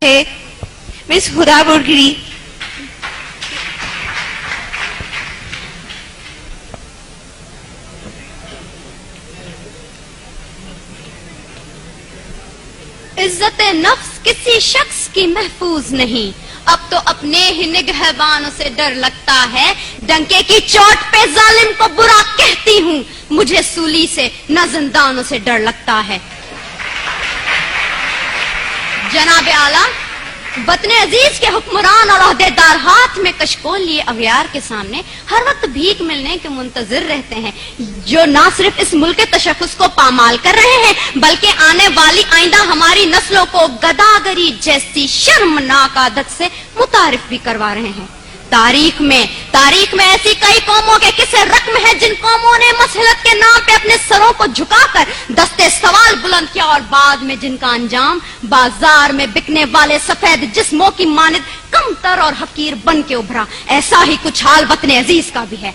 ہے مس خدا بڑگری. عزت نفس کسی شخص کی محفوظ نہیں، اب تو اپنے ہی نگہبانوں سے ڈر لگتا ہے. ڈنکے کی چوٹ پہ ظالم کو برا کہتی ہوں، مجھے سولی سے نہ زندانوں سے ڈر لگتا ہے. جناب اعلیٰ، وطن عزیز کے حکمران اور عہدیدار ہاتھ میں کشکول لیے اغیار کے سامنے ہر وقت بھیک ملنے کے منتظر رہتے ہیں، جو نہ صرف اس ملک کے تشخص کو پامال کر رہے ہیں بلکہ آنے والی آئندہ ہماری نسلوں کو گداگری جیسی شرمناک عادت سے متعارف بھی کروا رہے ہیں. تاریخ میں ایسی کئی قوموں کے قصے رقم ہیں جن قوموں نے مسلط کے نام پہ اپنے سروں کو جھکا کر دستے سوال بلند کیا اور بعد میں جن کا انجام بازار میں بکنے والے سفید جسموں کی مانند کمتر اور حقیر بن کے ابھرا. ایسا ہی کچھ حال وطن عزیز کا بھی ہے.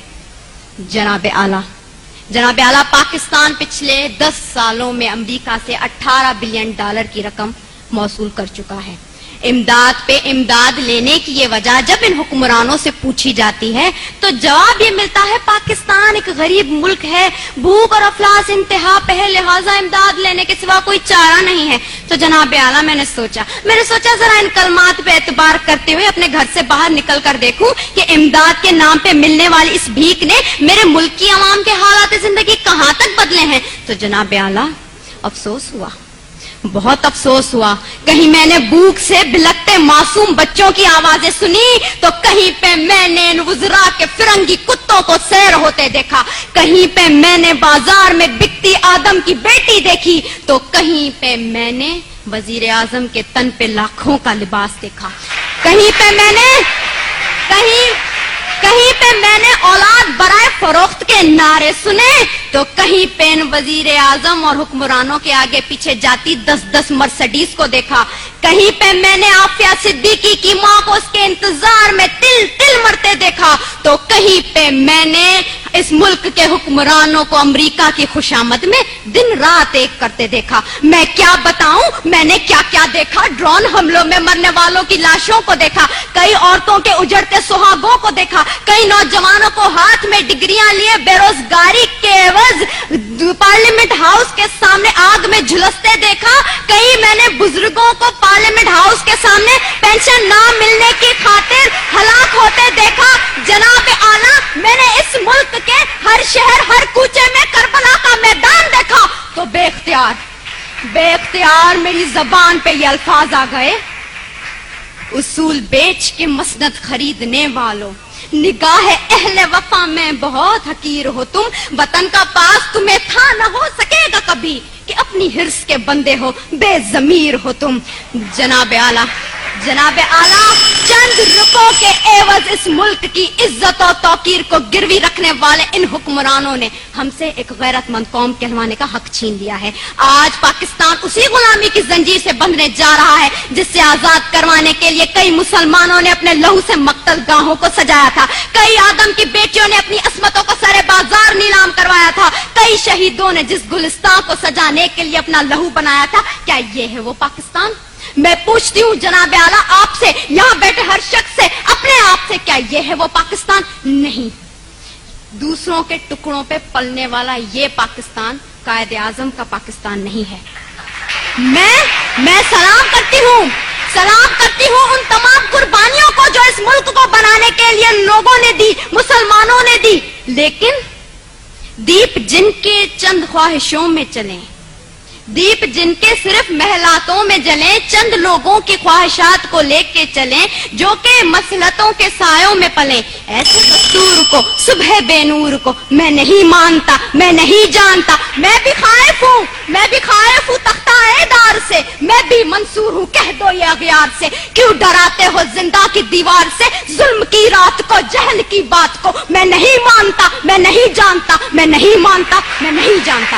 جناب اعلیٰ، پاکستان پچھلے 10 سالوں میں امریکہ سے $18 بلین کی رقم موصول کر چکا ہے. امداد پہ امداد لینے کی یہ وجہ جب ان حکمرانوں سے پوچھی جاتی ہے تو جواب یہ ملتا ہے پاکستان ایک غریب ملک ہے، بھوک اور افلاس انتہا پہ ہے، لہٰذا امداد لینے کے سوا کوئی چارہ نہیں ہے. تو جناب اعلیٰ، میں نے سوچا ذرا ان کلمات پہ اعتبار کرتے ہوئے اپنے گھر سے باہر نکل کر دیکھوں کہ امداد کے نام پہ ملنے والی اس بھیک نے میرے ملک کی عوام کے حالات زندگی کہاں تک بدلے ہیں. تو جناب اعلیٰ، بہت افسوس ہوا. کہیں میں نے بھوک سے بلکتے معصوم بچوں کی آوازیں سنی تو کہیں پہ میں نے ان وزراء کے فرنگی کتوں کو سیر ہوتے دیکھا، کہیں پہ میں نے بازار میں بکتی آدم کی بیٹی دیکھی تو کہیں پہ میں نے وزیر اعظم کے تن پہ لاکھوں کا لباس دیکھا، کہیں پہ میں نے اولاد برائے فروخت کے نعرے سنے تو کہیں پہ ان وزیر اعظم اور حکمرانوں کے آگے پیچھے جاتی 10 مرسڈیز کو دیکھا، کہیں پہ میں نے عافیہ صدیقی کی ماں کو اس کے انتظار میں تل مرتے دیکھا تو کہیں پہ میں نے اس ملک کے حکمرانوں کو امریکہ کی خوشامد میں دن رات ایک کرتے دیکھا. میں کیا بتاؤں میں نے کیا دیکھا. ڈرون حملوں میں مرنے والوں کی لاشوں کو دیکھا، کئی عورتوں کے اجڑتے سہاگوں کو دیکھا، کئی نوجوانوں کو ہاتھ میں ڈگریاں لیے بے روزگاری کے عوض پارلیمنٹ ہاؤس کے سامنے آگ میں جھلستے دیکھا، کئی میں نے بزرگوں کو پارلیمنٹ ہاؤس کے سامنے پینشن نہ ملنے کی خاطر ہلاک ہوتے دیکھا. جناب اعلیٰ، میں نے اس ملک کے ہر شہر ہر کوچے میں کربلا کا میدان دیکھا تو بے اختیار میری زبان پہ یہ الفاظ آ گئے: اصول بیچ کے مسند خریدنے والوں، نگاہ اہل وفا میں بہت حقیر ہو تم، وطن کا پاس تمہیں تھا نہ ہو سکے گا کبھی کہ اپنی حرص کے بندے ہو، بے ضمیر ہو تم. جناب اعلیٰ، چند رکوں کے عوض اس ملک کی عزت و توقیر کو گروی رکھنے والے ان حکمرانوں نے ہم سے ایک غیرت مند قوم کہلوانے کا حق چھین لیا ہے. آج پاکستان اسی غلامی کی زنجیر سے بندھنے جا رہا ہے جس سے آزاد کروانے کے لیے کئی مسلمانوں نے اپنے لہو سے مقتل گاہوں کو سجایا تھا، کئی آدم کی بیٹیوں نے اپنی عصمتوں کو سرے بازار نیلام کروایا تھا، کئی شہیدوں نے جس گلستان کو سجانے کے لیے اپنا لہو بنایا تھا. کیا یہ ہے وہ پاکستان؟ میں پوچھتی ہوں جناب اعلیٰ آپ سے، یہاں بیٹھے ہر شخص سے، اپنے آپ سے، کیا یہ ہے وہ پاکستان؟ نہیں. دوسروں کے ٹکڑوں پہ پلنے والا یہ پاکستان قائد اعظم کا پاکستان نہیں ہے. میں سلام کرتی ہوں ان تمام قربانیوں کو جو اس ملک کو بنانے کے لیے لوگوں نے دی، مسلمانوں نے دی، لیکن دیپ جن کے چند خواہشوں میں چلیں، دیپ جن کے صرف محلاتوں میں جلیں، چند لوگوں کی خواہشات کو لے کے چلیں جو کہ مسلطوں کے سایوں میں پلیں، ایسے دستور کو، صبح بے نور کو میں نہیں مانتا، میں نہیں جانتا. میں بھی خائف ہوں تختہ دار سے، میں بھی منصور ہوں کہہ دو یہ اغیار سے. کیوں ڈراتے ہو زندہ کی دیوار سے، ظلم کی رات کو، جہل کی بات کو؟ میں نہیں مانتا، میں نہیں جانتا، میں نہیں مانتا، میں نہیں جانتا.